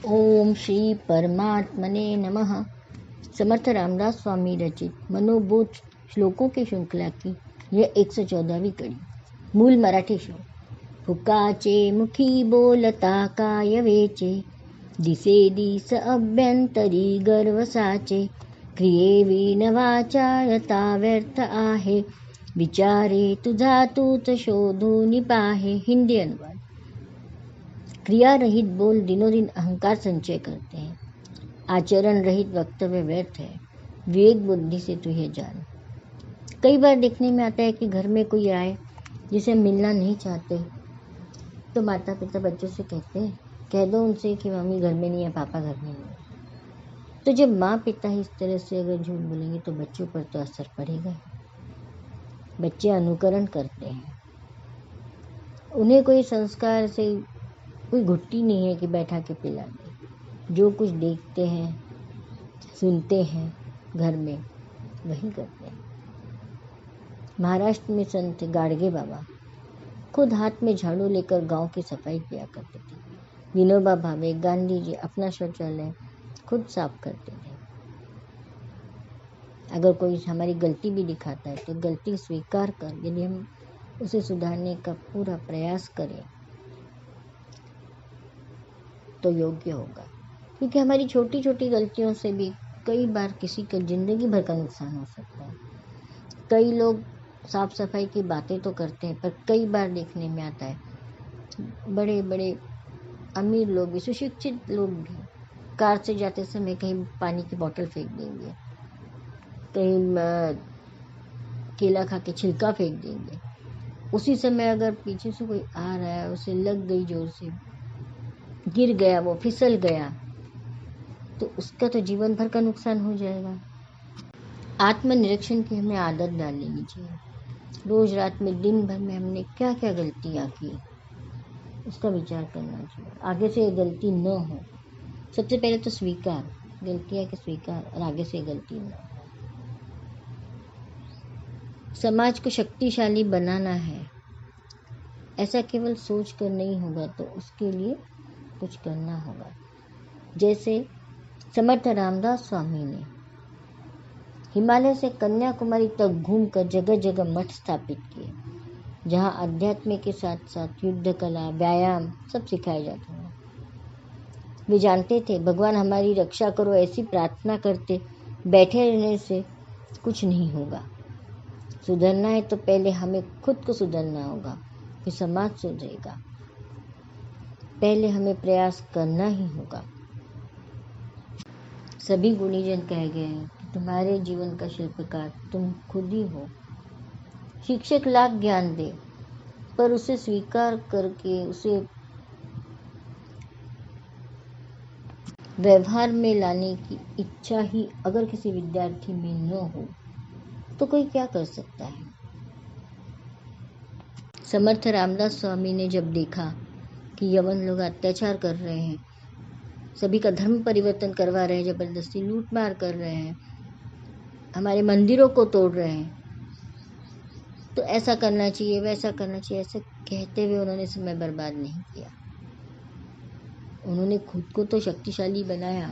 ओम श्री परमात्मने नमः। समर्थ रामदास स्वामी रचित मनोबोध श्लोकों की श्रृंखला की यह 114वीं कड़ी। मूल मराठी श्लोक। फुकाचे मुखी बोलता काय वेचे, दिसे दिस अभ्यंतरी गर्व साचे, क्रिये विन वाचा यथा व्यर्थ आहे, विचारे तुझा तूच शोधून पाहे। हिंदी अनुवाद। क्रिया रहित बोल दिनोदिन अहंकार संचय करते हैं, आचरण रहित वक्तव्य व्यर्थ है। विवेक बुद्धि से तू ये जान। कई बार देखने में आता है कि घर में कोई आए जिसे मिलना नहीं चाहते तो माता पिता बच्चों से कहते हैं, कह दो उनसे कि मम्मी घर में नहीं है, पापा घर में नहीं है। तो जब माँ पिता इस तरह से अगर झूठ बोलेंगे तो बच्चों पर तो असर पड़ेगा। बच्चे अनुकरण करते हैं, उन्हें कोई संस्कार से कोई घुट्टी नहीं है कि बैठा के पिला दे। जो कुछ देखते हैं सुनते हैं घर में वही करते हैं। महाराष्ट्र में संत गाडगे बाबा खुद हाथ में झाड़ू लेकर गांव की सफाई किया करते थे। विनोबा भावे, गांधी जी अपना शौचालय खुद साफ करते थे। अगर कोई हमारी गलती भी दिखाता है तो गलती स्वीकार कर यदि हम उसे सुधारने का पूरा प्रयास करें तो योग्य होगा। क्योंकि हमारी छोटी छोटी गलतियों से भी कई बार किसी का जिंदगी भर का नुकसान हो सकता है। कई लोग साफ सफाई की बातें तो करते हैं, पर कई बार देखने में आता है बड़े बड़े अमीर लोग भी, सुशिक्षित लोग भी कार से जाते समय कहीं पानी की बोतल फेंक देंगे, कहीं केला खा के छिलका फेंक देंगे। उसी समय अगर पीछे से कोई आ रहा है, उसे लग गई जोर से, गिर गया, वो फिसल गया, तो उसका तो जीवन भर का नुकसान हो जाएगा। आत्मनिरीक्षण की हमें आदत डाल लेनी चाहिए। रोज रात में दिन भर में हमने क्या क्या गलतियाँ की उसका विचार करना चाहिए। आगे से ये गलती न हो। सबसे पहले तो स्वीकार, गलतियाँ के स्वीकार, और आगे से गलती न हो। समाज को शक्तिशाली बनाना है, ऐसा केवल सोच कर नहीं होगा, तो उसके लिए कुछ करना होगा। जैसे समर्थ रामदास स्वामी ने हिमालय से कन्याकुमारी तक घूमकर जगह जगह मठ स्थापित किए, जहाँ अध्यात्म के साथ साथ युद्ध कला, व्यायाम सब सिखाया जाता है। वे जानते थे भगवान हमारी रक्षा करो ऐसी प्रार्थना करते बैठे रहने से कुछ नहीं होगा। सुधरना है तो पहले हमें खुद को सुधरना होगा, फिर समाज सुधरेगा। पहले हमें प्रयास करना ही होगा। सभी गुणीजन कह गए हैं कि तुम्हारे जीवन का शिल्पकार तुम खुद ही हो। शिक्षक लाख ज्ञान दे, पर उसे स्वीकार करके उसे व्यवहार में लाने की इच्छा ही अगर किसी विद्यार्थी में न हो तो कोई क्या कर सकता है। समर्थ रामदास स्वामी ने जब देखा कि यवन लोग अत्याचार कर रहे हैं, सभी का धर्म परिवर्तन करवा रहे हैं, जबरदस्ती लूटमार कर रहे हैं, हमारे मंदिरों को तोड़ रहे हैं, तो ऐसा करना चाहिए, वैसा करना चाहिए, ऐसे कहते हुए उन्होंने समय बर्बाद नहीं किया। उन्होंने खुद को तो शक्तिशाली बनाया।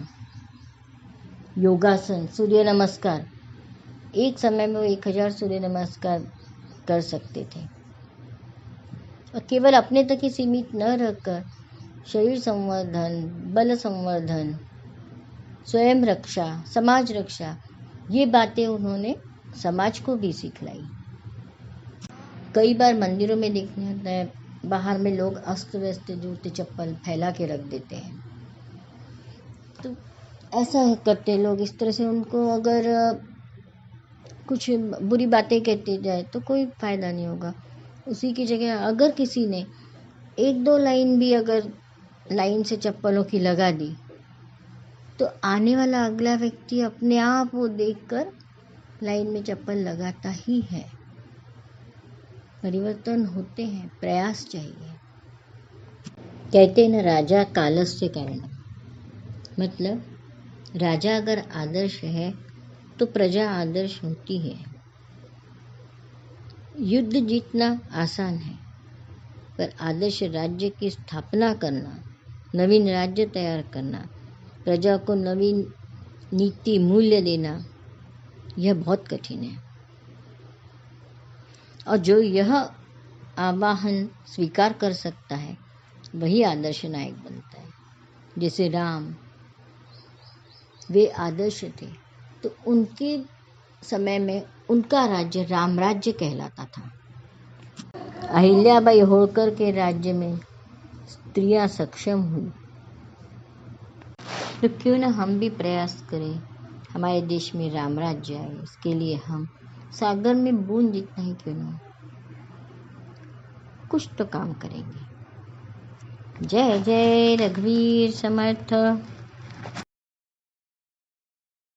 योगासन, सूर्य नमस्कार, एक समय में वो 1000 सूर्य नमस्कार कर सकते थे। और केवल अपने तक ही सीमित न रहकर शरीर संवर्धन, बल संवर्धन, स्वयं रक्षा, समाज रक्षा, ये बातें उन्होंने समाज को भी सिखलाई। कई बार मंदिरों में देखने आता है बाहर में लोग अस्त व्यस्त जूते चप्पल फैला के रख देते हैं। तो ऐसा करते लोग, इस तरह से उनको अगर कुछ बुरी बातें कहते जाए तो कोई फायदा नहीं होगा। उसी की जगह अगर किसी ने 1-2 लाइन भी अगर लाइन से चप्पलों की लगा दी तो आने वाला अगला व्यक्ति अपने आप वो देखकर लाइन में चप्पल लगाता ही है। परिवर्तन होते हैं, प्रयास चाहिए। कहते न राजा कालस्य कारण, मतलब राजा अगर आदर्श है तो प्रजा आदर्श होती है। युद्ध जीतना आसान है, पर आदर्श राज्य की स्थापना करना नवीन राज्य तैयार करना, प्रजा को नवीन नीति मूल्य देना, यह बहुत कठिन है। और जो यह आवाहन स्वीकार कर सकता है वही आदर्श नायक बनता है। जैसे राम, वे आदर्श थे, तो उनके समय में उनका राज्य राम राज्य कहलाता था। अहिल्याबाई होळकर के राज्य में स्त्रियां सक्षम हुई, तो क्यों न हम भी प्रयास करें हमारे देश में राम राज्य आए। इसके लिए हम सागर में बूंद जितना ही क्यों न कुछ तो काम करेंगे। जय जय रघुवीर समर्थ।